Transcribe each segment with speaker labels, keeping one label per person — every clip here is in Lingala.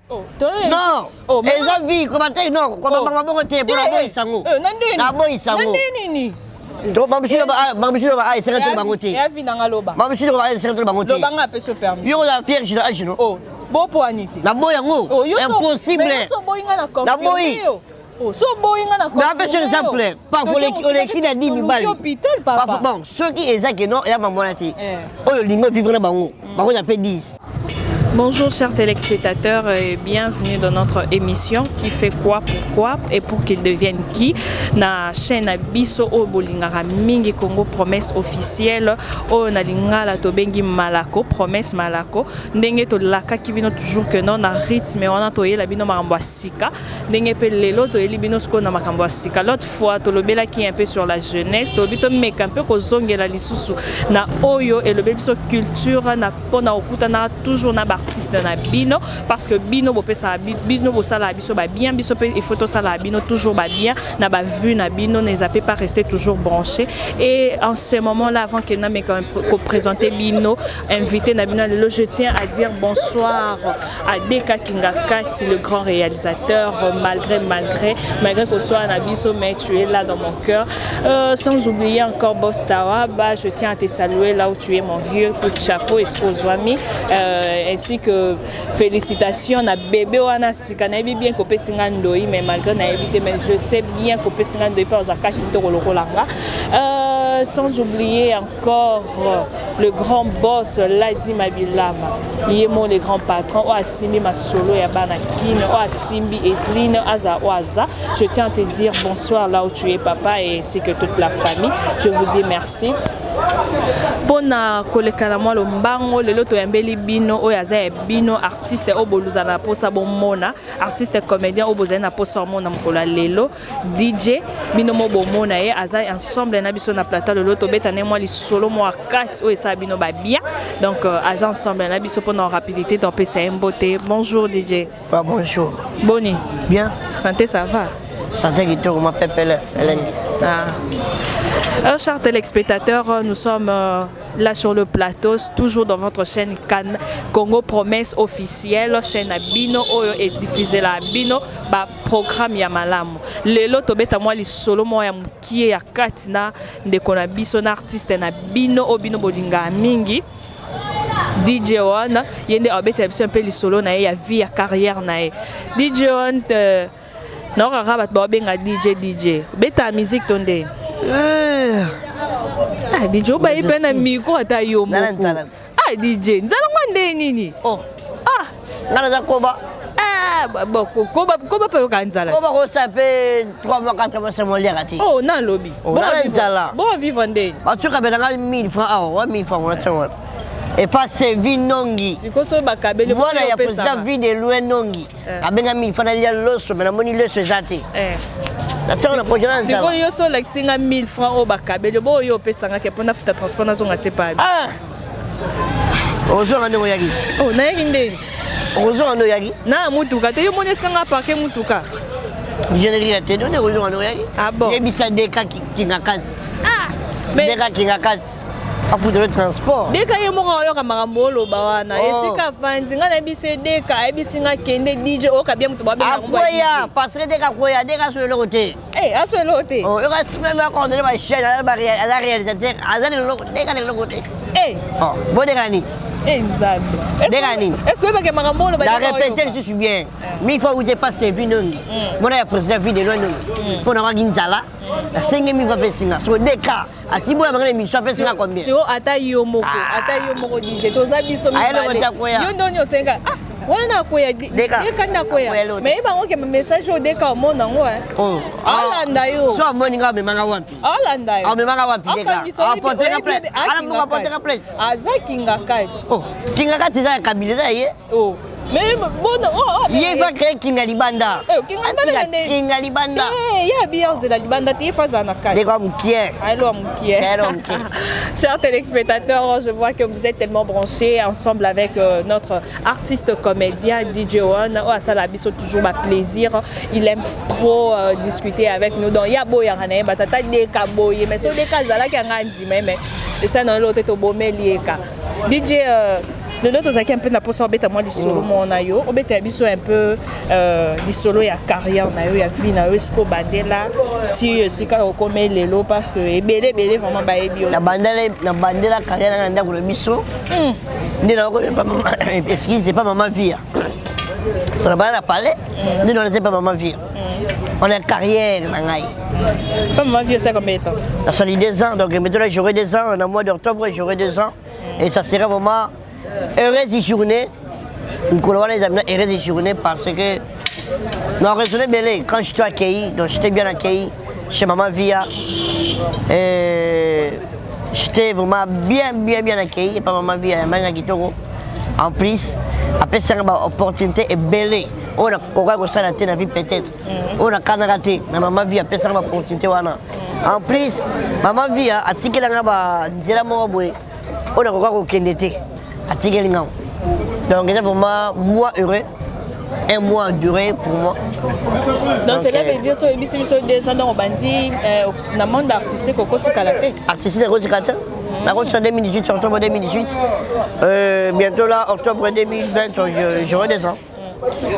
Speaker 1: Non. Eza vie comment te non comment bango te pour la boy sango. Na boy sango.
Speaker 2: Nini.
Speaker 1: To mamishilo ba ai secrétaire bango te.
Speaker 2: Ya vi nanga loba.
Speaker 1: Mamishilo ba ai secrétaire bango te.
Speaker 2: Loba nga pe so permis.
Speaker 1: Yo la fière chino achino.
Speaker 2: Bo po anite.
Speaker 1: Na boy yango. Impossible.
Speaker 2: So boy nga na confirmer.
Speaker 1: Na boy.
Speaker 2: So boy nga na confirmer.
Speaker 1: Mais par exemple, pas faut les qui na 10 000 balles.
Speaker 2: Hôpital papa.
Speaker 1: Bon, ceux qui exact non, ya maman na ti. Oyo lingo vivre na bango. Bango ça fait 10.
Speaker 3: Bonjour chers téléspectateurs et bienvenue dans notre émission qui fait quoi, pourquoi et pour qu'ils deviennent qui. Na chaîne Biso o bolingara mingi Congo promesse officielle o na lingala to bengi malako promesse malako ndenge to laka kibino toujours que non na rythme on to yela bino makambo sika ndenge pe lelo to yeli bino sko na makambo sika l'autre fois to lobela qui un peu sur la jeunesse to bito meka un peu ko zongela lisusu na oyo et le biso culture na pona okuta na toujours na artiste na bino parce que bino bo pesa bino bo sala biso ba bien biso pe il faut to sala bino toujours ba bien na ba vue na bino ne zappez pas rester toujours branché et en ce moment là avant que na me ko présenter bino invité na bino lelo je tiens à dire bonsoir à Deka Kingakati le grand réalisateur malgré que soit na biso mais tu es là dans mon cœur sans oublier encore Boss Tawa bah je tiens à te saluer là où tu es mon vieux coup de chapeau et Skozwami ainsi que félicitations à bébé wana sikanabi bien ko pesinga ndoi mais malgré na évité mais je sais bien ko pesinga ndoi pas zakaki to lokolanga sans oublier encore le grand boss Ladi Mabilama yemo le grand patron o Asimbi Masolo ya Banakine o Asimbi Esline Aza je tiens à te dire bonsoir là où tu es papa et ainsi que toute la famille je vous dis merci. Pona kolekana mwa lombango lelo to yambeli bino o yaza bino artiste o boluza na posa bomona artiste comédien o bozana na posa mona mkola lelo DJ bino mo bomona ye aza ensemble na biso na plateau lelo to betane mwa li solo mwa kat o esa bino ba bien donc aza ensemble na biso pona rapidité dans pesa mbote. Bonjour DJ.
Speaker 1: Bonjour.
Speaker 3: Boni.
Speaker 1: Bien.
Speaker 3: Santé ça va.
Speaker 1: Santé qui te ma pepele Hélène.
Speaker 3: Alors, chers téléspectateurs, nous sommes là sur le plateau, toujours dans votre chaîne Congo Promesse officielle, chaîne Bino, et diffusée la Bino, programme Yamalamu. Lelo tobeta moi li solo moi ya mukie ya katina de konabiso na artiste na Bino Obino Bolinga mingi. DJ One, yende obeta un peu li solo na ya vie ya carrière na e. DJ One non rabat ba benga DJ. Beta musique tonde. DJ ba ipena miko ata yo moko. DJ nzala ngwande nini?
Speaker 1: Ngana za koba.
Speaker 3: Koba pe kanzala.
Speaker 1: Koba ko sape 3 mois 4 mois c'est mon lien ati.
Speaker 3: Na lobby. Bon vivre ndé.
Speaker 1: Atuka benanga 1000 francs wa 1000 francs on attend. Et pas servi nongi.
Speaker 3: Sikoso bakabele
Speaker 1: moi na ya président vie de loin nongi. Abenga 1000 francs ya loso mais na moni leso zati.
Speaker 3: Si vous avez 1000 francs au bakabele, vous avez fait pour faire transport dans un atelier.
Speaker 1: Bonjour, Ando Yagi.
Speaker 3: Oh, Nayagi.
Speaker 1: Bonjour, Ando Yagi.
Speaker 3: Na mutuka, tu es mon escanga parquet mutuka.
Speaker 1: Je n'ai rien te donné, bonjour, Ando Yagi.
Speaker 3: Ah bon?
Speaker 1: Il y a des cas qui n'ont pas.
Speaker 3: Mais
Speaker 1: des cas qui n'ont pas. À pour le transport.
Speaker 3: Dès qu'il y a un maramolo bawana, et si ka fandi ngana bise deka ebisinga kende DJ o kabia mutu babe
Speaker 1: ngomba. Akoya, parce que deka koya, deka sur le côté.
Speaker 3: Sur le côté.
Speaker 1: Oh, il reste même à condamner ma chaîne à la réalisateur, à le côté. Bon deka ni.
Speaker 3: Est-ce que vous maramolo ba?
Speaker 1: La répéter je suis bien. Mais il faut vous dépasser vinongi. Moi na président vie de loin nongi. Pour na ginzala. La 5000 va pesinga. Sur des cas, à Tibo ya ngale mission pesinga combien?
Speaker 3: Sur ata yomoko DJ toza biso mi. Yo ndonyo senga. Wana koya deka nda koya. Mais ba ngoke message o deka mo nango Alanda yo.
Speaker 1: So moninga me manga wampi.
Speaker 3: Alanda yo.
Speaker 1: Me manga wampi deka. Porter plate. Ala mo porter plate.
Speaker 3: Azakinga kati.
Speaker 1: Kinga kati za kabila ye.
Speaker 3: Mais bon,
Speaker 1: il va créer Kinga Libanda. Kinga Libanda.
Speaker 3: Il y a bien de la Libanda, tu es face à la carte. Chers téléspectateurs, je vois que vous êtes tellement branchés ensemble avec notre artiste comédien DJ One. Ça l'a toujours ma plaisir. Il aime trop discuter avec nous. Donc il y a beau y a rien, batata des caboyes, mais sur des cas là qui a rien dit mais ça dans l'autre est au beau lieka. DJ Le lot ozaki un peu na poso obeta moi lisolo mona yo obeta biso un peu lisolo ya carrière na yo ya vie na yo esko bandela ti sika okome lelo parce que ebele vraiment ba ebi yo
Speaker 1: na bandela carrière na ndako na biso ndi na ko excuse c'est pas maman vie on a pas parlé ndi na c'est pas maman vie on a carrière na ngai
Speaker 3: pas maman vie ça combien de temps
Speaker 1: ça fait 2 ans donc maintenant j'aurai 2 ans en mois d'octobre j'aurai 2 ans et ça sera vraiment heureuse journée une colonne les amis heureuse journée parce que non raisonné belé quand je t'ai accueilli donc j'étais bien accueilli chez maman Via et j'étais vraiment bien accueilli et pas maman Via manga kitoko en plus après ça une opportunité est belle on a quoi ça la vie peut-être on a canaraté mais maman Via après ça une opportunité wana en plus maman Via a ticket la ba nzela mo boy on a quoi kokende te a ticket ngam donc c'est vraiment moi heureux un mois duré pour moi.
Speaker 3: Donc cela veut dire que si vous descendez en bandit, dans le monde artistique, au côté Kalaté.
Speaker 1: Artistique au côté Kalaté. La route en 2018, octobre 2018. Bientôt là, octobre 2020, j'aurai 2 ans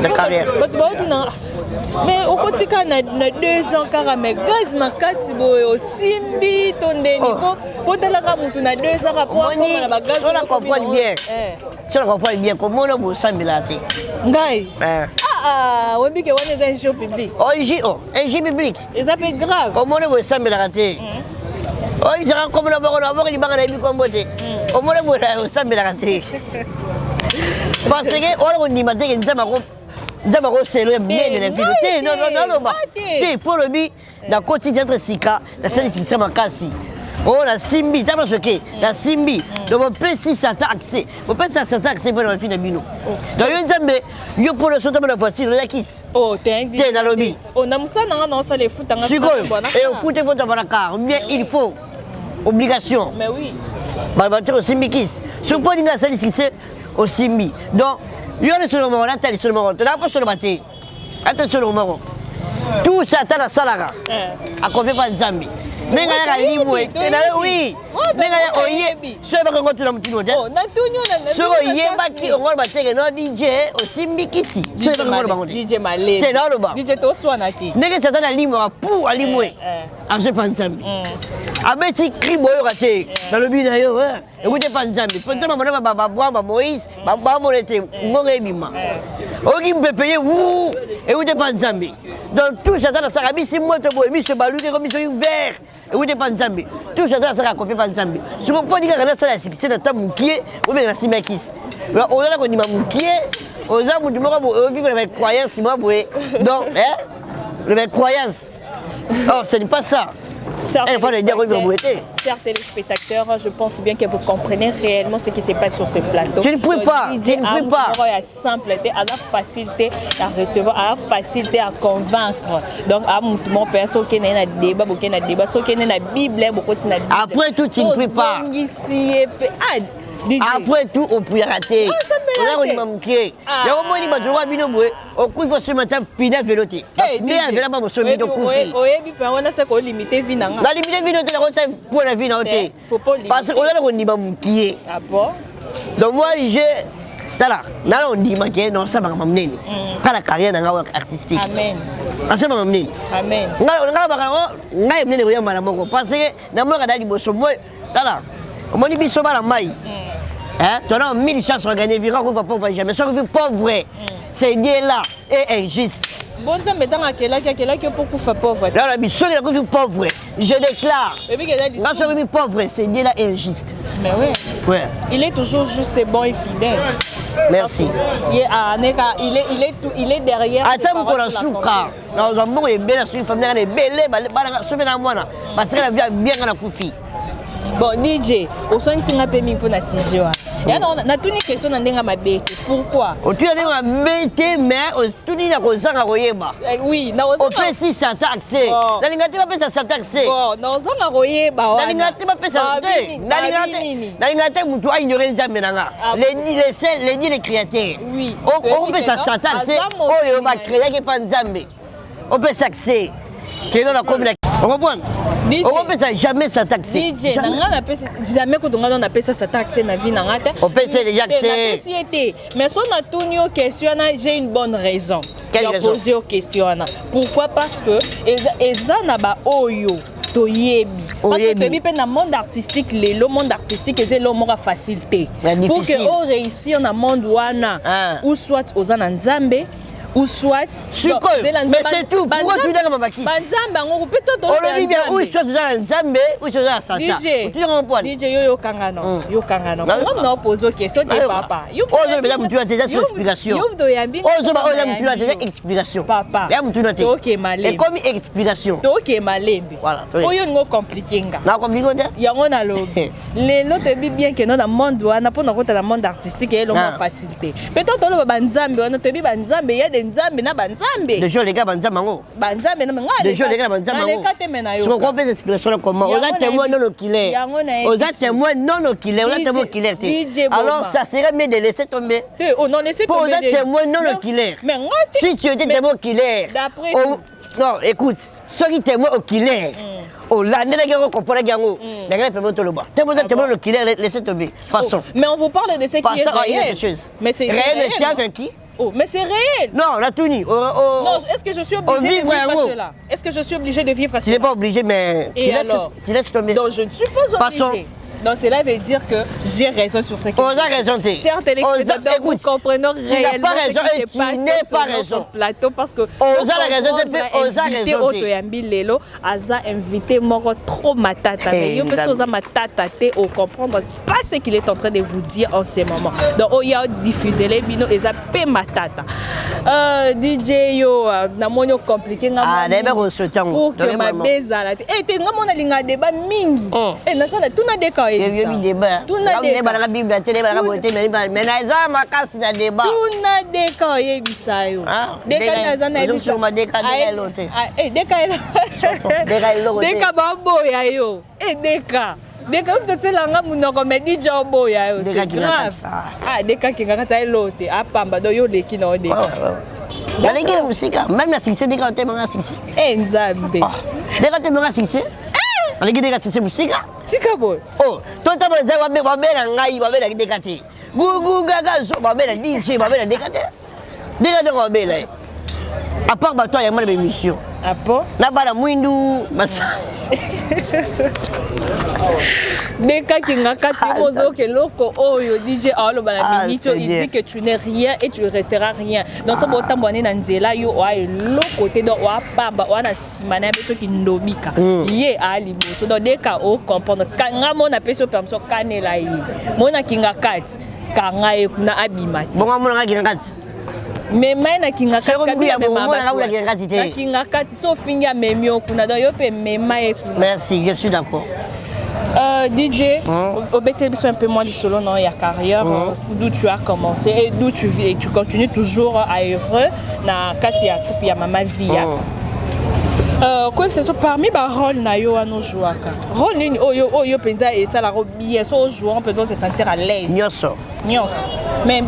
Speaker 1: de carrière.
Speaker 3: Mais au côté Kalaté, 2 ans, car mes gaz, ma casse, au Simbi, ton déni, pour te la ramoutou, 2 ans après,
Speaker 1: on la comprend bien. Si on comprend bien, comment on a 100 000 latés.
Speaker 3: Ngai. Oui, mais on est un jeu public.
Speaker 1: Oh, un jeu public.
Speaker 3: Et ça peut être grave.
Speaker 1: Comment on a 100 000 latés. Oh, il sera comme la barre, il va aller comme beauté. Comment on a 100 000 latés. Parce que on dit que c'est le bien de la vie. Non, pour le but, dans le quotidien de Sika, la salle ici, c'est ma casse. Oh, la Simbi, t'as pas choqué. La Simbi, donc on peut si ça t'a accès. On peut si ça t'a accès pour la fin de Bino. Donc, il y a pour le saut de la voiture, il y a qui.
Speaker 3: Oh, t'es
Speaker 1: dans le lobby.
Speaker 3: Oh, on a ça dans ça les foot.
Speaker 1: Et au foot, il faut avoir la carte. Bien, il faut. Obligation.
Speaker 3: Mais oui.
Speaker 1: Bah, au Simbi Kiss. Ce point, il y a la salle ici, c'est au Simbi. Donc, il y a le seul moment, là, t'as le seul moment. T'as pas sur le matin. Attends, sur le moment. Tout ça, t'as la salara. À combien pas de Zambi. Mais oui, mais oye, ce que vous avez dit,
Speaker 3: oh,
Speaker 1: ce que vous avez dit, DJ au Simbikisi, ce que vous avez dit,
Speaker 3: DJ Malé, DJ Toswanaki,
Speaker 1: n'est-ce pas ça limo pour alimouer, à ce panzambi. Avec ces cris raté dans le but d'ailleurs, écoutez panzambi, peut-être maman Moïse, maman Molete, Morebima. Qui me payer, écoutez panzambi. Donc tout ça dans la Sarabie, c'est moi qui ai mis ce ballon comme ils sont verts. Et vous n'êtes pas Nzambi. Tout ça dans la copier pas Nzambi. Si vous prenez la c'est dans ta moukier ou bien la simakis. On a la qu'on dit ma moukier, aux hommes du mort, on vit avec croyance, si moi, donc, avec croyance. Or, ce n'est pas ça.
Speaker 3: Chers téléspectateurs, je pense bien que vous comprenez réellement ce qui se passe sur ce plateau.
Speaker 1: Je ne peux pas, je ne peux pas.
Speaker 3: Il y a simpleté, à la facilité à recevoir, à la facilité à convaincre. Donc, à mon père, ce qui est un débat, ce qui est une Bible, beaucoup de Bible.
Speaker 1: Après tout, tu ne peux pas. Après tout, on peut rater. On a manqué. Il y a au moins des droits binoboués. Au coup, il faut se mettre un pinet véloté. Mais il y a pas besoin de couper.
Speaker 3: On a ce qu'on limite vie.
Speaker 1: La limite vie, c'est pour la vie.
Speaker 3: Faut pas limiter.
Speaker 1: Parce qu'on a un manqué.
Speaker 3: Ah bon?
Speaker 1: Donc, moi, j'ai. Tala, on dit que non, ça va m'amener. Pas la carrière artistique.
Speaker 3: Amen.
Speaker 1: Ça va m'amener.
Speaker 3: Amen.
Speaker 1: On a amené rien à la mort. Parce que dans le cadre du bosso, moi, tala, on m'a dit que ça va la maille. Tu as 1000 chances de gagner, vivre qu'on va pas voir jamais. Sauf que pauvre, c'est Dieu là et injuste.
Speaker 3: Bon, ça me donne à quel âge que beaucoup fait pauvre.
Speaker 1: Là, la mission est que pauvre. Je déclare. Quand je suis pauvre, c'est Dieu là et injuste.
Speaker 3: Mais oui.
Speaker 1: Ouais.
Speaker 3: Il est toujours juste bon et fidèle.
Speaker 1: Merci.
Speaker 3: Il est derrière.
Speaker 1: Attends qu'on a souka. Dans un monde, il est belle, une famille, elle est belle, parce qu'elle a bien à la coufi.
Speaker 3: Bon, DJ, au sein de Singapour, il faut la CGO. Et alors, on a toutes les questions dans ma bête. Pourquoi?
Speaker 1: Tu as ma bête, mais tout le monde a royema.
Speaker 3: Oui,
Speaker 1: on fait si ça taxé. La ligne pas fait ça taxé.
Speaker 3: Bon, non, on a royema.
Speaker 1: La ligne pas fait ça. La ligne tu as ignoré les aménagements. Les créateurs.
Speaker 3: Oui.
Speaker 1: On peut ça taxé. On va créer qui pas Nzambe. On peut s'axer. Quelle est la communauté? On comprend?
Speaker 2: DJ.
Speaker 1: On peut ça jamais ça taxer.
Speaker 2: DJ, jamais que on appelle ça taxer na vie na ngata.
Speaker 1: On peut ça déjà
Speaker 2: c'est. Mais si on a tout une question, j'ai une bonne raison.
Speaker 1: Quelle raison?
Speaker 2: Poser aux questions. Pourquoi? Parce que eza na ba oyo. Parce que dans le monde artistique, le monde artistique c'est le monde facilité. Pour que on réussisse dans le monde ou soit aux Nzambe ou soit
Speaker 1: mais c'est tout pourquoi tu n'as pas baki
Speaker 2: banzamba on peut tout
Speaker 1: on le dit bien ou soit dans Nzambe ou soit dans Satan
Speaker 2: DJ yo kangano comment on pose aux questions de papa
Speaker 1: yo mesdames tu as des explications
Speaker 2: yo do yambi
Speaker 1: tu as des explications
Speaker 2: papa
Speaker 1: OK malembe et comme explication
Speaker 2: OK malembe
Speaker 1: voilà
Speaker 2: oyo ngo compliqué nga
Speaker 1: na compliqué nde
Speaker 2: yango na lobi lelo te bien que non dans monde wana pour na kota na monde artistique et le monde facilité peut-être lo banzambe wana te bi banzambe ya Nzambe na banzambe.
Speaker 1: Les gens les gars banzambe ngo.
Speaker 2: Banzambe na ngale.
Speaker 1: Les gens les gars banzambe ngo.
Speaker 2: Na lekate mena yo.
Speaker 1: Je comprends pas l'explication comment. On a témoin non oculaire. On a témoin non oculaire. On a témoin oculaire. Alors ça serait mieux de laisser tomber.
Speaker 2: On non laisser tomber.
Speaker 1: On a témoin non oculaire.
Speaker 2: Mais
Speaker 1: si tu étais témoin oculaire.
Speaker 2: D'après
Speaker 1: non, écoute, ceux qui témoin oculaire. Oh là, n'est pas comprendre gango. N'est pas tout le bas. Témoin oculaire laissez tomber. Passons.
Speaker 2: Mais on vous parle de ce qui est réel. Mais c'est
Speaker 1: réel qui
Speaker 2: Oh, mais c'est réel.
Speaker 1: Non, la Tuni.
Speaker 2: Non, est-ce que je suis obligée de vivre cela? Est-ce que je suis obligée de vivre cela?
Speaker 1: Tu n'es pas obligé, mais tu laisses tomber.
Speaker 2: Donc, je ne suis pas obligée. Donc cela veut dire que j'ai raison sur ce que
Speaker 1: on a raison.
Speaker 2: Chers téléspectateurs, nous comprenons réellement ce qui se passe sur notre plateau parce que
Speaker 1: on a raison de
Speaker 2: Otoyambi Lelo aza invité moko trop matata mais yo peso za matata te au comprendre pas ce qu'il est en train de vous dire en ce moment. Donc on y a diffusé les bino eza pe matata. DJ yo na monyo compliqué nga pour que ma bezala et te nga mona linga débat mingi et na sala tuna deka
Speaker 1: il y a eu débat. Tout na débat la Bible, mais na za makasi na débat.
Speaker 2: Tout na deka yebisa yo. Deka na za na yebisa.
Speaker 1: Sur ma deka lote.
Speaker 2: Deka babo ya yo. Deka. Deka mtotelanga munoko me DJ boya yo. C'est grave. Deka kinga kata lote. Apamba do yo leki na deka.
Speaker 1: Baleki la musika, même la succès deka te manga succès.
Speaker 2: Nzambe.
Speaker 1: Deka te manga succès. Baleki deka succès musika.
Speaker 2: Tika boy.
Speaker 1: Oh, tota baza ba bela ngai ba bela deka te. Gugu gaga so ba bela DJ ba bela deka te. Deka de ba bela. À part ba toi ya mala émission.
Speaker 2: Ah bon?
Speaker 1: Na bala mwindu basa.
Speaker 2: Deka kinga kati mozo ke loko oyo DJ alo bala minito il dit que tu n'es rien et tu resteras rien. Dans ce beau temps boné na nzela yo wa loko te do wa pamba wana simana beto ki ndobika. Ye ali boso do deka o comprendre kanga mona peso permission kanela yi. Mona kinga kati kanga e kuna abima.
Speaker 1: Bonga mona kinga kati.
Speaker 2: Mais na kinga kati so finga memio kuna do yo pe mema e kuna.
Speaker 1: Merci, je suis d'accord.
Speaker 2: DJ, obété un peu moins du solo dans ta carrière, d'où tu as commencé et d'où tu vis et tu continues toujours à œuvrer na kati ya tout ya mama via. Quoi que ce soit parmi les rôles na yo à nos joueurs. Rôle ni oyo penza et ça la bien so joueur on peut se sentir à l'aise.
Speaker 1: Nyoso.
Speaker 2: Mais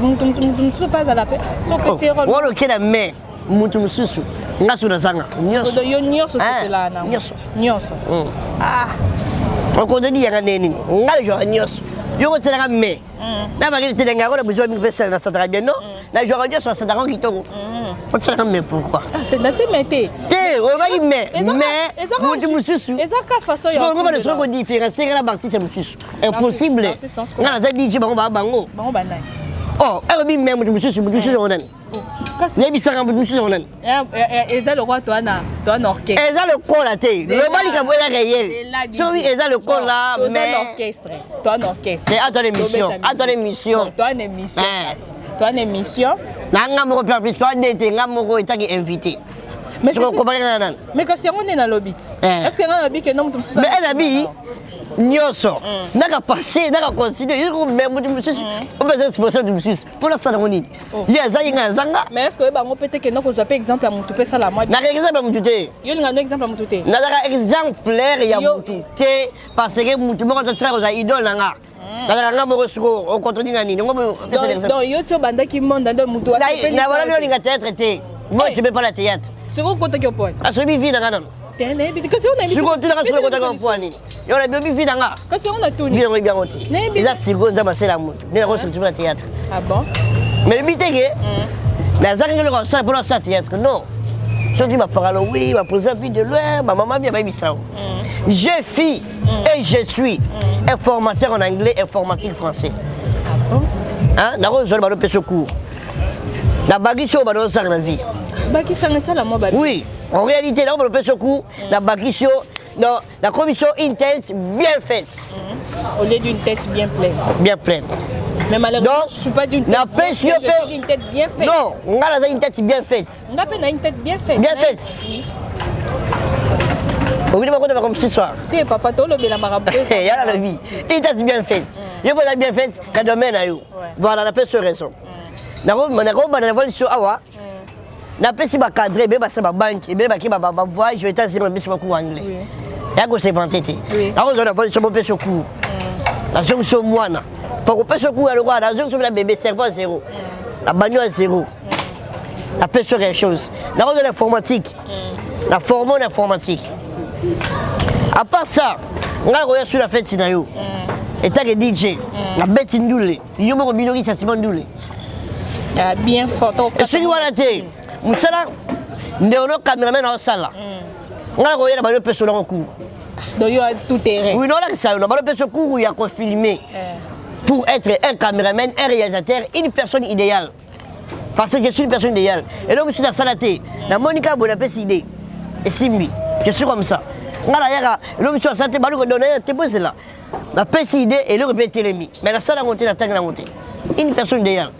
Speaker 2: tu pas à la paix. So petit rôle.
Speaker 1: Wolo kena me mutu mususu. Ngasu na zanga.
Speaker 2: Nyoso. Yo nyoso c'est là na. Nyoso. Ah.
Speaker 1: On connaît yanga neni. Ngal jo nyoso. Yo ko tsela me. Na ba ke tenga ko na besoin de faire ça très bien non. Na jo nyoso ça dans kitoko. On tsela me pourquoi?
Speaker 2: T'es mettez.
Speaker 1: On va y mais mutu mususu.
Speaker 2: Ezaka façon
Speaker 1: yo. On va le truc différencier la partie c'est mususu. Impossible. Na za DJ bango bango.
Speaker 2: Bango banai.
Speaker 1: Oh, elle dit même mususu on a. Les bisanga mususu on a.
Speaker 2: Eza le roi toi na orchestre.
Speaker 1: Eza le corps là té. Le bali ka bola réel. Somi eza le corps là mais
Speaker 2: orchestre. Toi un orchestre.
Speaker 1: C'est à ton émission.
Speaker 2: Toi une émission. Toi une émission.
Speaker 1: Nanga mo ko plus toi ndete ngamo ko itaki invité.
Speaker 2: Mais c'est mais quand c'est on est dans l'obit. Est-ce que on a dit que non tout ça?
Speaker 1: Mais elle a dit nyoso. Naka passer, naka continuer, il même du monsieur. On besoin de sponsor du monsieur. Pour la cérémonie. Il y a zanga zanga.
Speaker 2: Mais est-ce que ba on peut être que non ko zapper exemple à mutu pe sala moi.
Speaker 1: Na exemple à mutu té.
Speaker 2: Yo nga no exemple à mutu té.
Speaker 1: Na daka exemplaire ya mutu té parce que mutu mo ko tsara ko za idole nga. Nanga mo ko suko o contredit ngani.
Speaker 2: Donc yo tso banda ki monde ndo mutu.
Speaker 1: Na voilà yo linga théâtre té. Moi je peux pas la théâtre.
Speaker 2: C'est quoi côté qui point?
Speaker 1: A celui vit dans
Speaker 2: Kasi on a mis.
Speaker 1: Si on tuna sur le côté comme poani. Yo la bébé vie danga.
Speaker 2: Kasi on a tourné.
Speaker 1: Bien bien oti. Eza sigo nza basela mutu. Ni ko sur le théâtre.
Speaker 2: Ah bon?
Speaker 1: Mais le bitege. Mais ça que le ça pour ça théâtre non. Je dis ma parole oui, ma présence vie de loin, ma maman vient baby ça. Je suis et je suis un formateur en anglais et formateur français.
Speaker 2: Ah bon?
Speaker 1: Hein, na ko zo ba do peso cours. La baguicho ba do ça na vie.
Speaker 2: Baki sanga ça la moi ba.
Speaker 1: Oui, en réalité là on ba do peso cours, la baguicho non, la commission intense bien faite.
Speaker 2: Au lieu d'une tête bien pleine.
Speaker 1: Bien pleine.
Speaker 2: Mais malheureusement,
Speaker 1: donc,
Speaker 2: je ne suis pas d'une tête
Speaker 1: bien faite.
Speaker 2: Je suis d'une tête bien faite.
Speaker 1: Non, on a une tête bien faite.
Speaker 2: On a une tête bien faite.
Speaker 1: Bien faite.
Speaker 2: Oui.
Speaker 1: Vous voulez comme ce soir.
Speaker 2: Tu papa, tu as la marabout.
Speaker 1: Il y a la vie. Une tête bien faite. Je peux la bien faite, la domaine à vous. Voilà, la personne raison. Na vol sur awa. Na pesi ba cadrer be ba sa ba banque, be ba ki ba voyage, je vais t'assurer be sur cours anglais. Ya ko se vanter. Na ko zo na vol sur mon peso cours. La jonction moana. Pour qu'on puisse courir le roi, la jonction la bébé cerveau zéro. La bagnole zéro. La pêche sur quelque chose. La rose de l'informatique. La formation d'informatique. À part ça, on a regardé sur la fête Sinayo. Et tant que DJ, la bête indoule. Il y a un minori, ça c'est mon doule.
Speaker 2: Bien fort.
Speaker 1: Et celui qui va la télé, Moussala, nous avons un caméraman dans la salle. On a regardé la bagnole pêche sur le cours.
Speaker 2: Donc il y a tout terrain.
Speaker 1: Oui, non, là, ça, la bagnole pêche sur le cours où il y a qu'on filmer. Pour être un caméraman, un réalisateur, une personne idéale. Parce que je suis une personne idéale. Et donc, je suis dans la salle, la Monica Bonaparte idée. Et Simbi, je suis comme ça. Et donc, je suis dans la salle, je là. La pêche idée et le répéter les mi. Mais la salle a monté, la tête a monté. Une personne idéale.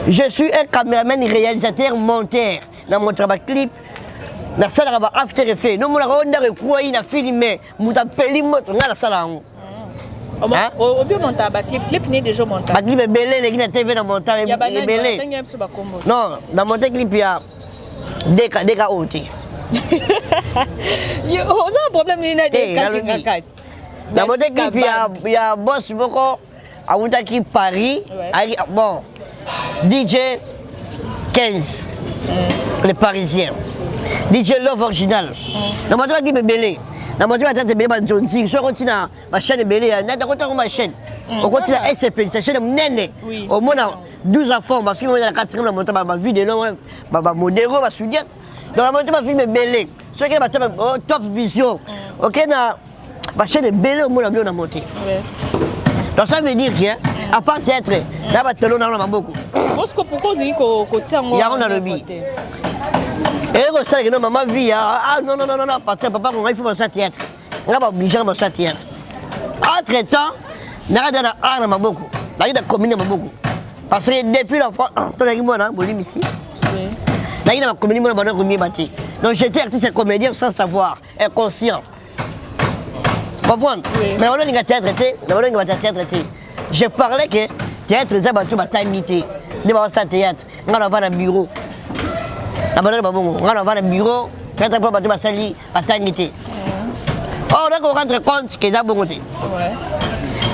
Speaker 1: Je suis un caméraman, réalisateur, monteur. Dans mon travail clip, la salle a after effet. Nous, on a filmé, on a filmé, on a la salle.
Speaker 2: Au bio monta ba clip n'est déjà monté.
Speaker 1: Ba clip est belé les gars TV dans monta est belé. Non, dans monta clip il y a des cas oti.
Speaker 2: Il y a un problème il y a des cas.
Speaker 1: Dans monta clip il y a boss beaucoup à Outaki Paris, bon DJ 15 les Parisiens. DJ Love original. Dans monta clip est belé. Na moto ya tante beba ntonzi so kontina ma chaîne belé na ta kota ko ma chaîne o kontina SCP sa chaîne mnene au mona 12 enfants ma film na 4e na moto ba vidéo ba modéro ba soudiat dans la moto ma film belé so ke ba top vision OK na ma chaîne belé au mona bien na monter donc ça veut dire que à part être là ba telo na maboko
Speaker 2: parce que pourquoi ni ko tiango
Speaker 1: ya on a le bi. Et comme ça, non, maman vit, ah non, parce que papa, il faut ça théâtre. On va obliger à ça théâtre. Entre-temps, on a beaucoup. On a combiné beaucoup. Parce que depuis la fois, on a dit, moi, ici. On a combiné, on a combiné. Donc j'étais artiste et comédien sans savoir, inconscient. Vous comprenez? Mais on a dit que théâtre était, je parlais que théâtre, c'est un timité. On va ça théâtre, on va avoir un bureau. On va avoir un bureau, peut-être pour battre ma salle à timité. Oh, on a rentre compte que ça bon côté.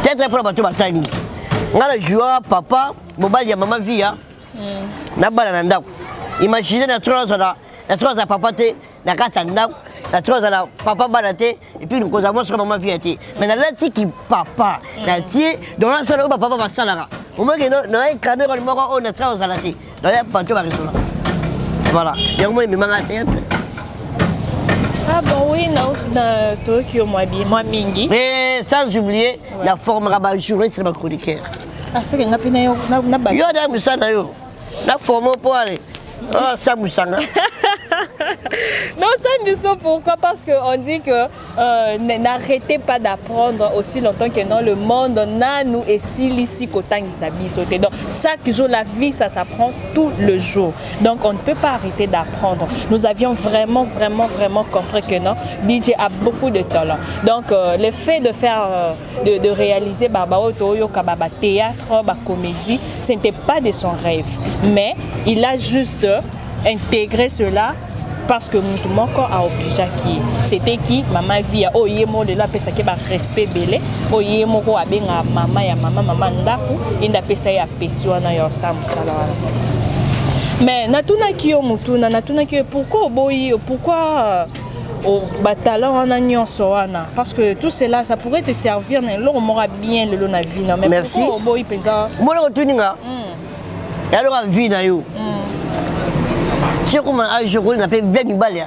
Speaker 1: Peut-être pour battre ma timité. On a le joueur, papa, mobile, maman, vie. Na bala na imaginez na trois à papa te, na quatre na trois à papa balate et puis nous causons sur maman vie te. Mais na lati qui papa, na tie dans la salle où papa va salara. Au moins que non un cadeau le mort on a trois à la te. Dans la panto va rester là. Voilà. Il y a moi mais manga théâtre.
Speaker 2: Ah bon oui, non, na Tokyo moi mingi.
Speaker 1: Et sans oublier la forme rabat juriste sur ma chroniqueur.
Speaker 2: Ah c'est que na pina yo na ba.
Speaker 1: Yo da musana yo. La forme pour aller. Ah, ça musanga.
Speaker 2: Non, ça pourquoi? Parce qu'on dit que n'arrêtez pas d'apprendre aussi longtemps que non, le monde n'a nous et si l'ici qu'autant il s'habille. Donc chaque jour la vie ça s'apprend tout le jour. Donc on ne peut pas arrêter d'apprendre. Nous avions vraiment compris que non, DJ a beaucoup de talent. Donc le fait de faire de réaliser Baba Otoyo Kababa théâtre, comédie, ce n'était pas de son rêve, mais il a juste intégré cela parce que mon corps a obligé qui c'était qui maman via oyemo de la pesa qui ba respect belé oyemo ko abenga mama ya mama ndaku inda pesa ya petit wana yo sam sala. Mais natuna ki yo mutuna natuna ki pourquoi boyi pourquoi
Speaker 3: au batalan on a nyonso wana parce que tout cela ça pourrait te servir na lo mora bien le na vie na mais
Speaker 1: merci
Speaker 3: boy penza
Speaker 1: mo lo tuninga ya lo vie na yo c'est comme un jour on appelle 20 balles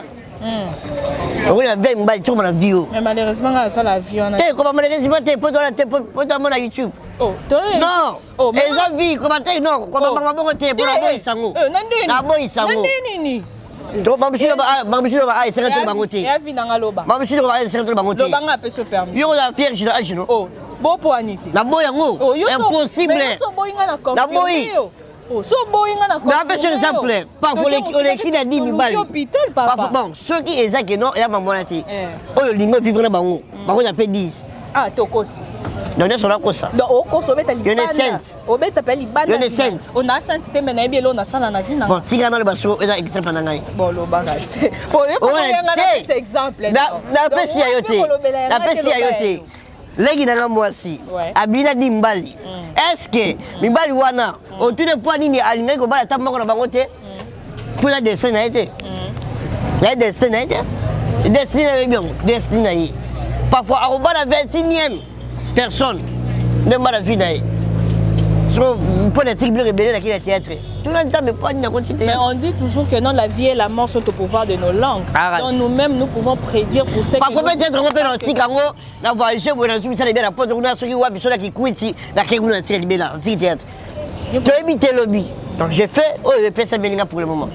Speaker 1: on a 20 balles tout mon vie
Speaker 3: mais malheureusement ça la vie on a
Speaker 1: t'es comment malheureusement t'es pour dans YouTube
Speaker 3: oh toi
Speaker 1: non
Speaker 3: oh
Speaker 1: mais ça vie comment t'es non comment maman t'es pour la boy sango la boy sango
Speaker 3: nini
Speaker 1: to mamishilo ba ai secrétaire bangote
Speaker 3: ya vie na loba
Speaker 1: mamishilo ba ai secrétaire bangote
Speaker 3: loba nga pe so permis
Speaker 1: yo la fière jina ajino
Speaker 3: oh bo poanité
Speaker 1: la boy yango impossible
Speaker 3: so boy nga na
Speaker 1: la boy
Speaker 3: oh so boy nga na
Speaker 1: mais en fait c'est exemple pas pour les qui n'a 10 000 balles
Speaker 3: hôpital papa
Speaker 1: bon ceux qui exact non ya maman nati oyo lingo vivre na bango bango ya pe 10
Speaker 3: ah tokosi
Speaker 1: donc c'est là quoi ça
Speaker 3: donc au koso beta libanda o beta pe libanda on a senti te mena ebelo na sala na vie na
Speaker 1: bon tika na le baso eza exemple na ngai
Speaker 3: bon lo bagasi pour nga na ce exemple
Speaker 1: na pesi ya yote na pesi ya yote legi na mwasi abina dimbali est-ce que mibali wana otune point nini alingai ko bala tambako na bango te pour la dessin na été la dessin na été dessin na bien dessin na yi parfois au bas la 21e personne ne m'a la vie naïe. Sur politique bien rebelle dans le théâtre. Tout le temps mais pas continuer.
Speaker 3: Mais on dit toujours que non la vie et la mort sont au pouvoir de nos langues. Donc nous-mêmes nous pouvons prédire pour ce
Speaker 1: parfois peut-être on peut lancer kango na voyager pour lancer ça bien la porte on a ceux qui wa biso la qui kuiti la qui on a tiré bien là théâtre. Tu éviter lobby. Donc j'ai fait je fais ça bien pour le moment.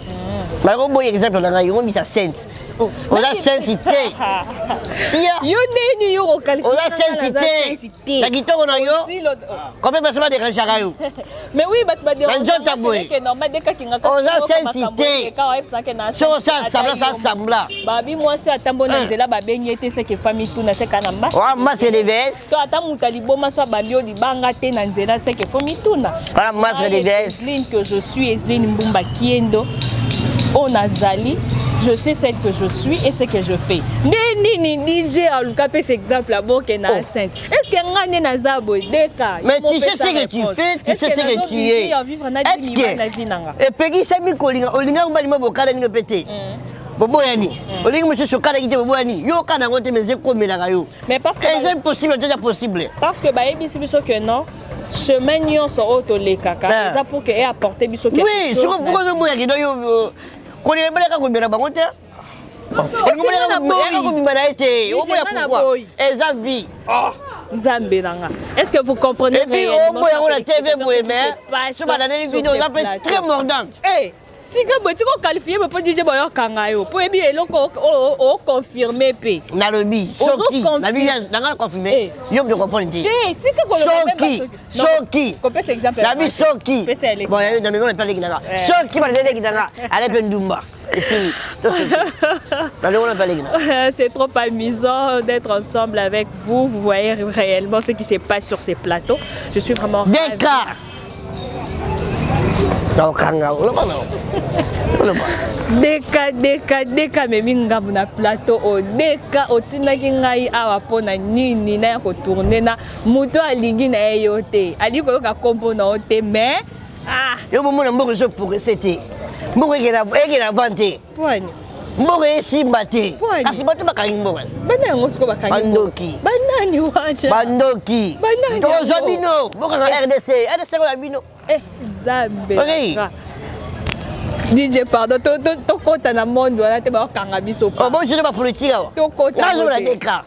Speaker 1: Mais un bon exemple on a mis ça sainte. On a sainteté. Si
Speaker 3: yo neni yo ko qualifier.
Speaker 1: On a sainteté. La guitare on a yo. Combien de personnes dérange à yo?
Speaker 3: Mais oui, bah dérange.
Speaker 1: C'est
Speaker 3: normal dès que kinga.
Speaker 1: On a sainteté. So ça sembla.
Speaker 3: Babi moi c'est atambona nzela ba benyete c'est que famille tout na c'est kana mas.
Speaker 1: Wa masque de veste.
Speaker 3: To atamuta liboma so bambio libanga te na nzela c'est que famille tout na.
Speaker 1: Voilà masque de veste.
Speaker 3: Esline que je suis Esline Mbumba Kiendo. On a Zali, je sais celle que je suis et ce que je fais. Nini DJ a l'occasion cet exemple là bon qu'elle a sainte. Est-ce que ngane na zabo deka?
Speaker 1: Mais tu sais ce que tu fais, tu sais ce que tu es. Est-ce que et pegi sami kolinga olinga mbali mabokala ni pété. Bobo yani. Olinga monsieur sokala kite bobo yani. Yo kana ngote meze komelaka yo.
Speaker 3: Mais parce que
Speaker 1: c'est impossible déjà possible.
Speaker 3: Parce que ba ebi biso que non. Chemin nyonso auto le kaka. Ça pour que ait apporter biso quelque chose.
Speaker 1: Oui, tu comprends que boya kido yo ko le mbele ko mbela bango te.
Speaker 3: Est-ce que vous comprenez réellement
Speaker 1: la TV très mordante.
Speaker 3: Tika botiko qualifier me pour DJ boyo kangayo pour ebi eloko o confirmer pe
Speaker 1: na lobi soki na bi na confirmer yo me comprendre ti
Speaker 3: tika ko le
Speaker 1: soki
Speaker 3: ko pese exemple
Speaker 1: la bi soki bon ya na me parler kinanga soki ba dele kinanga ale pe ndumba
Speaker 3: c'est trop amusant d'être ensemble avec vous. Vous voyez réellement ce qui se passe sur ces plateaux. Je suis vraiment Deka memi ngabu na plateau o deka otinaki ngai awa pona nini na ya ko tourner na muto alingi na yo te ali ko ka kombo na o te mais
Speaker 1: yo mona mboko so pour c'était mboko ekena vante
Speaker 3: pwani
Speaker 1: mboko esimba te kasi bato bakangi mboko
Speaker 3: bana yango siko bakangi
Speaker 1: bandoki
Speaker 3: banani wacha
Speaker 1: bandoki
Speaker 3: banani
Speaker 1: tozo bino mboko na RDC ko bino
Speaker 3: Zambe DJ pardon to kota na monde wana te ba kanga biso pa
Speaker 1: bon je ne pas politique awa
Speaker 3: to kota
Speaker 1: na zo la deka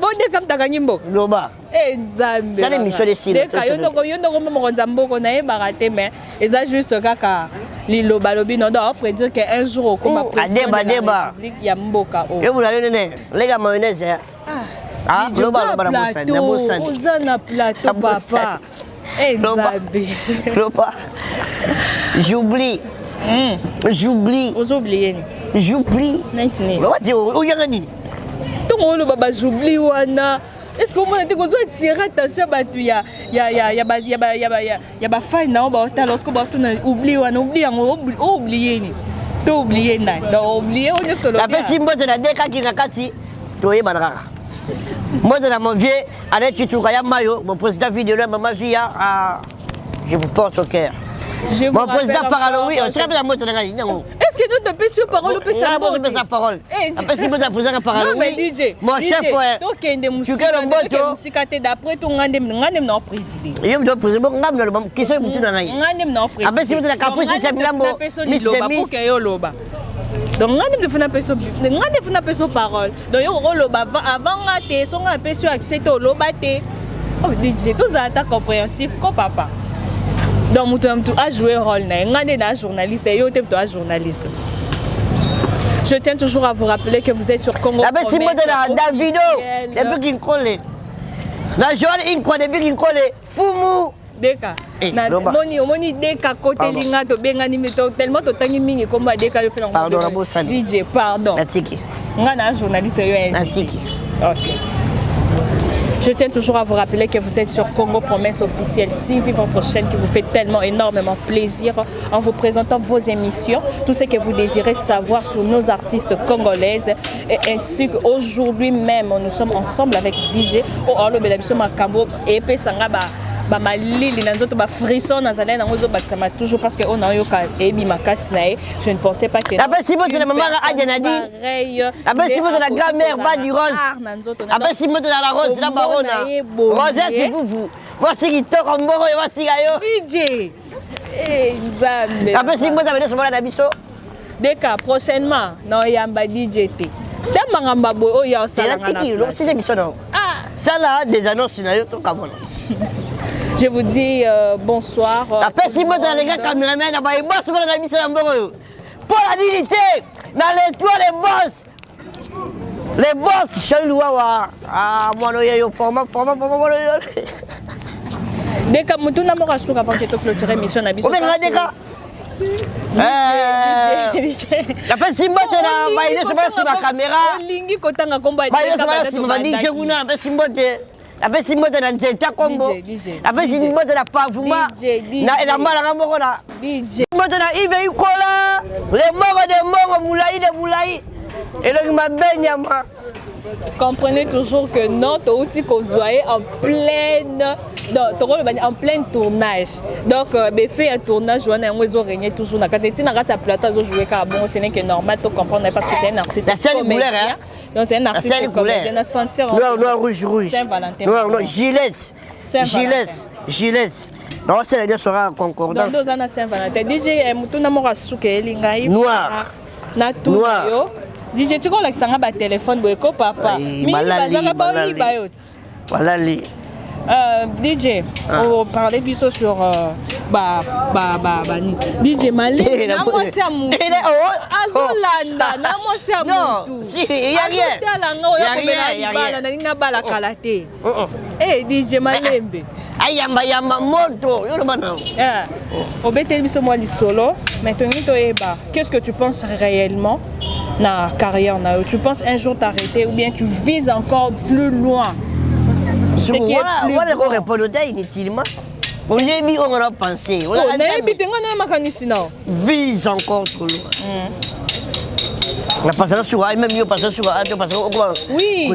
Speaker 3: bon deka mtaka nyimbo
Speaker 1: loba
Speaker 3: Zambe
Speaker 1: ça les mission de sile
Speaker 3: deka yo ndoko mo nzamboko na ye barate mais eza juste kaka liloba lobi non doit prédire que un jour au comme président de la République ya mboka o
Speaker 1: yo bula yo nene lega mayonnaise
Speaker 3: loba na bosani ozana plateau papa
Speaker 1: Loba. J'oublie. J'oublie.
Speaker 3: Vous oubliez.
Speaker 1: J'oublie.
Speaker 3: Maintenant. J'oublie wana. Est-ce que vous avez tiré attention à ba faille na ba hôtel lorsque ba tu oublie wana oublier ni. Tu oublier na. Donc oublier on est solo.
Speaker 1: La personne mbote na deka ki nakati toye banaka. Moi de mon vieux, allez tu tout mayo, mon président vidéo là maman via je vous porte au cœur. Mon président parle oui, on très bien moi de la
Speaker 2: Qu'est-ce que nous te payons sur parole ou pas ça?
Speaker 1: Non, pas sa parole. Après, si vous avez posé la parole.
Speaker 2: Non, mais DJ.
Speaker 1: Mon chef, ouais.
Speaker 2: Donc, il y a des musiques. D'après tout, on a des président.
Speaker 1: Il y a des présidents, on a des questions qui sont dans la vie. Après, si vous avez la caprice, c'est bien.
Speaker 2: Pour que yo loba. Donc, on a des personnes parole. Donc, yo loba avant ngaté, son ngapé sur accès au loba té. Oh DJ, tout ça est compréhensif comme papa. Donc, tu as joué un rôle, tu es journaliste et tu es journaliste. Je tiens toujours à vous rappeler que vous êtes sur Congo.
Speaker 1: La bête, c'est moi de la vidéo. Depuis qu'il colle. La joie, il colle depuis qu'il colle. Foumou.
Speaker 2: Deka. Moni deka côté linga to benga ni meto tellement to tangi mingi comme deka yo pela.
Speaker 1: Pardon la bossa.
Speaker 2: DJ, pardon.
Speaker 1: Natiki.
Speaker 2: Nga journaliste yo.
Speaker 1: Natiki.
Speaker 2: OK. Je tiens toujours à vous rappeler que vous êtes sur Congo Promesse Officielle TV, votre chaîne qui vous fait tellement énormément plaisir en vous présentant vos émissions, tout ce que vous désirez savoir sur nos artistes congolaises. Et ainsi qu'aujourd'hui même, nous sommes ensemble avec DJ Oalo Belabiso Makambo et Pesangaba. Malili nanzoto ba frisson nazalé nangozo bakisama toujours parce que on a eu ebi makati nae. Je ne pensais pas que
Speaker 1: après si votre maman a Adjanadi après si votre la grand-mère va du rose après si votre la rose la barona Rosette c'est vous voici qui toque en boro voici gayo
Speaker 2: DJ nzambe
Speaker 1: après si votre avez sur la biso
Speaker 2: deka prochainement non yamba DJ t tellement ngamba boy o ya sala ngana
Speaker 1: c'est biso non ça là des annonces na yo to kamona.
Speaker 2: Je vous dis bonsoir.
Speaker 1: Après, si vous avez les gars caméramans, vous avez boss pour la mission pour la dignité, dans les toits, les boss. Les boss, chez nous, ah, moi, il y a format.
Speaker 2: Dès que nous avons reçu avant que tu clôtures l'émission, nous avons
Speaker 1: dit après, si vous avez la caméra, après si moi de la nzeta combo après si moi de la pavuma na la mala ngamo na DJ moi de la ive ikola les morts de morts moulaï et le mabenya ma.
Speaker 2: Comprenez toujours que notre outil qu'on voyait en plein tournage. Donc, fait un tournage, on a régné toujours. Quand tu as plateau, jouer bon, ce n'est que normal de comprendre parce que c'est un artiste.
Speaker 1: La scène couleur, hein?
Speaker 2: Donc, c'est un artiste comédien.
Speaker 1: Noir, rouge.
Speaker 2: Saint-Valentin.
Speaker 1: Noir, Gillette. Non, c'est la sera en concordance.
Speaker 2: Donc, on a Saint-Valentin. DJ, Moutuna Morasuke, Lingaï.
Speaker 1: Noir.
Speaker 2: DJ, tu connais que ça a un téléphone, papa.
Speaker 1: Voilà les.
Speaker 2: DJ, on parlait du saut sur DJ Malé. Non, si il y a rien. Eh, DJ Malembe.
Speaker 1: Ayamba moto.
Speaker 2: Qu'est-ce que tu penses réellement dans la carrière? Tu penses un jour t'arrêter ou bien tu vises encore plus loin?
Speaker 1: Ce qui est plus loin. Répondre inutilement. On y a mis, on a pensé. Vise encore trop loin. On a passé sur A, même on passé sur A,
Speaker 2: oui.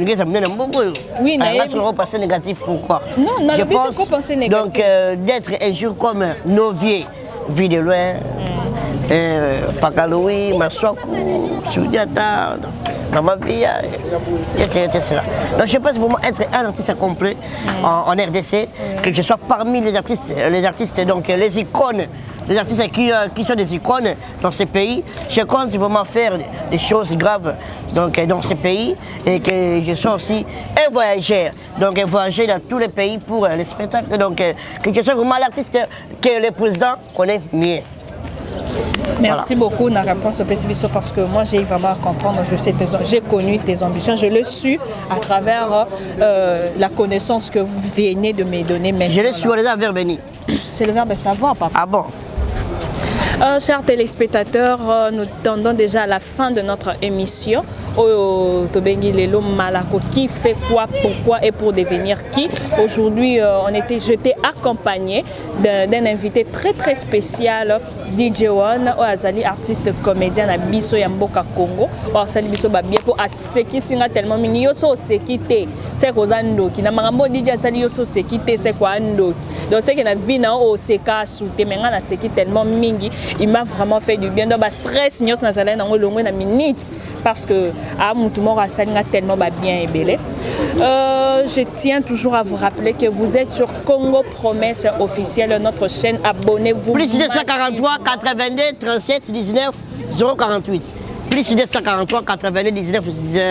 Speaker 1: Oui, on passé négatif, pourquoi?
Speaker 2: Non, je pense
Speaker 1: donc d'être un jour comme nos vieux, vie de loin, Pakaloui, Maswaku, Soudiata, dans ma vie, etc. Donc je pense vraiment être un artiste complet en RDC, que je sois parmi les artistes donc les icônes. Les artistes qui sont des icônes dans ces pays, je compte vraiment faire des choses graves donc, dans ces pays et que je sois aussi un voyageur. Donc voyager dans tous les pays pour les spectacles. Donc que je sois vraiment l'artiste que le président connaît mieux.
Speaker 2: Merci beaucoup de la réponse au PCBSO parce que moi j'ai vraiment à comprendre, j'ai connu tes ambitions, je le suis à travers la connaissance que vous venez de me donner maintenant.
Speaker 1: Je le suis déjà vers Béni.
Speaker 2: C'est le verbe savoir, papa.
Speaker 1: Ah bon?
Speaker 2: Chers téléspectateurs, nous tendons déjà à la fin de notre émission. Tobengi Lelo Malako, qui fait quoi, pourquoi et pour devenir qui. Aujourd'hui, je t'ai accompagné d'un invité très très spécial, DJ One, Azali, artiste comédien à Biso Yamboka Congo. Azali Biso Babia pour Aseki Singa tellement mini yoso sekite. C'est quoi Andoki? Na marambo DJ Azali yoso sekite c'est quoi Andoki? Donc c'est que na vie na o seka soute mais na seki tellement mingi. Il m'a vraiment fait du bien. Donc ba stress nyos na zala na ngolongwe na minutes parce que à mutumo Azali nga tellement bien et belé. Je tiens toujours à vous rappeler que vous êtes sur Congo Promesse officielle, notre chaîne. Abonnez-vous.
Speaker 1: Plus 243 82 37 19 048. Plus 243 82 19 0.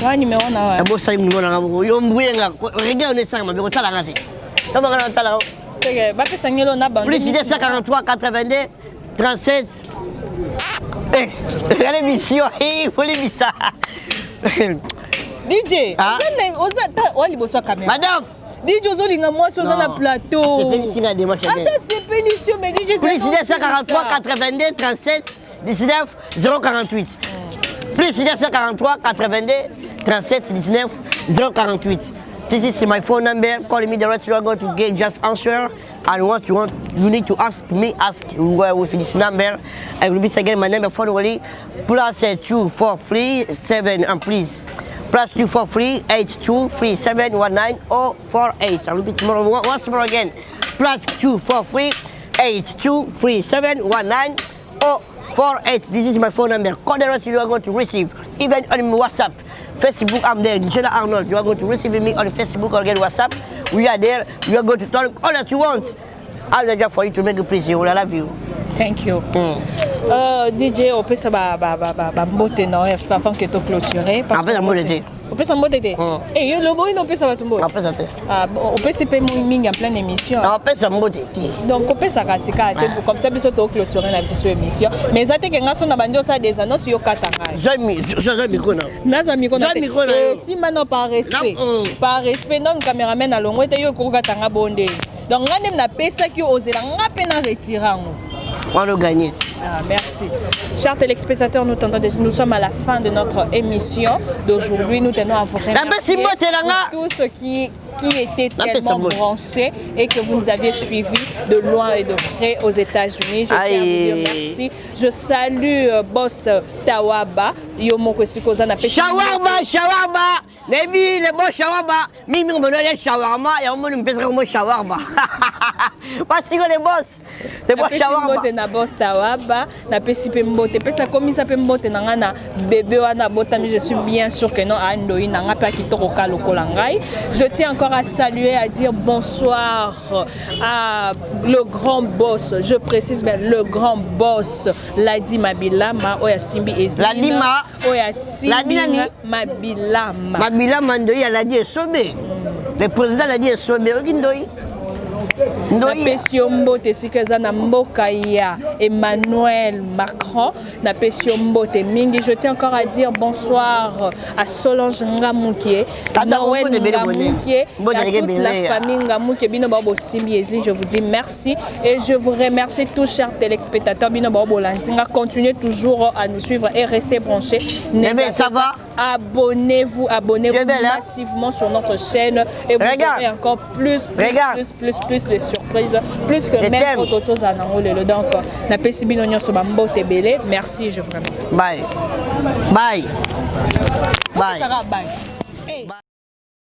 Speaker 2: Ouais, numéro na.
Speaker 1: Abo sa numéro na ngabo. Yo mbwenga. Regarde on est ça mais ko tala ngati. Tama ngana tala.
Speaker 2: C'est que ba pesa ngelo na bande.
Speaker 1: Plus 243 82 37. Eh, regardez mission. Eh, faut les missa.
Speaker 2: DJ, oza liboso caméra.
Speaker 1: Madame,
Speaker 2: DJ ozolinga mwasi oza na plateau.
Speaker 1: C'est pénition à démarche.
Speaker 2: C'est pénition mais DJ c'est
Speaker 1: plus 243 82 37 19 048. Plus 243 82 37 19 048. This is my phone number. Call me directly. You are going to get just answer. And what you want, you need to ask me. Ask with this number. I will be again my number phone only. Plus 243 7 and please. Plus 243 82 3719 048. I'll repeat tomorrow once more again. Plus 243 82 3719 048. This is my phone number. Call the rest you are going to receive. Even on WhatsApp, Facebook, I'm there. Nigeria Arnold, you are going to receive me on Facebook or again WhatsApp. We are there. You are going to talk all that you want. I'll just for you to make a place. I love you.
Speaker 2: Thank you. DJ, on peut ça mbote non, avant que tu clôturer parce que on peut ça mbote. Et le boy non peut ça va tomber.
Speaker 1: On peut ça.
Speaker 2: On peut se payer mingi en pleine émission.
Speaker 1: On peut ça mbote.
Speaker 2: Donc on peut ça kasika comme ça biso to clôturer la biso émission. Mais ça te que ngaso na banjo ça des annonces yo katanga.
Speaker 1: Jamais micro na.
Speaker 2: Nazo micro na. Si maintenant par respect non caméraman à longue te yo ko katanga bonde. Donc ngane na pesa ki ozela ngape na retirer.
Speaker 1: On a gagné.
Speaker 2: Ah, merci. Chers téléspectateurs, nous sommes à la fin de notre émission d'aujourd'hui. Nous tenons à vous remercier pour tous ceux qui étaient tellement branchés et que vous nous aviez suivis de loin et de près aux États-Unis. Je tiens à vous dire merci. Je salue Boss Tawaba.
Speaker 1: Shawarma. Nebi, le bon shawarma. Mimi, on me donne shawarma et on me pèsera comme shawarma. Parce que les boss. C'est bon shawarma.
Speaker 2: Na boss Tawaba, na pesipe mbote. Pesa comme ça peut mbote na bébé wana botami, je suis bien sûr que non andoi na ngapa kitoko kalokola ngai. Je tiens encore à saluer, à dire bonsoir à le grand boss. Je précise bien le grand boss Ladi Mabilama Oya Simbi Eslina.
Speaker 1: Ladima
Speaker 2: Oya Simbi Mabilama.
Speaker 1: Mabilama ndoi a Ladi Esobe. Le président Ladi Esobe okindoi.
Speaker 2: Na pesio mbote sikeza na mboka ya Emmanuel Macron na pesio mbote mingi. Je tiens encore à dire bonsoir à Solange Ngamoukie, Noël Ngamoukie, à toute la famille Ngamoukie bino babo Simbi Esli. Je vous dis merci et je vous remercie tous chers téléspectateurs bino babo Landinga. Continuez toujours à nous suivre et restez branchés.
Speaker 1: Ça va.
Speaker 2: Abonnez-vous massivement sur notre chaîne et vous aurez encore plus de surprises, plus que même Ototo Zanangolelo. Donc, na pesi bino nyonso ba mbote belé. Merci, je vous remercie.
Speaker 1: Bye.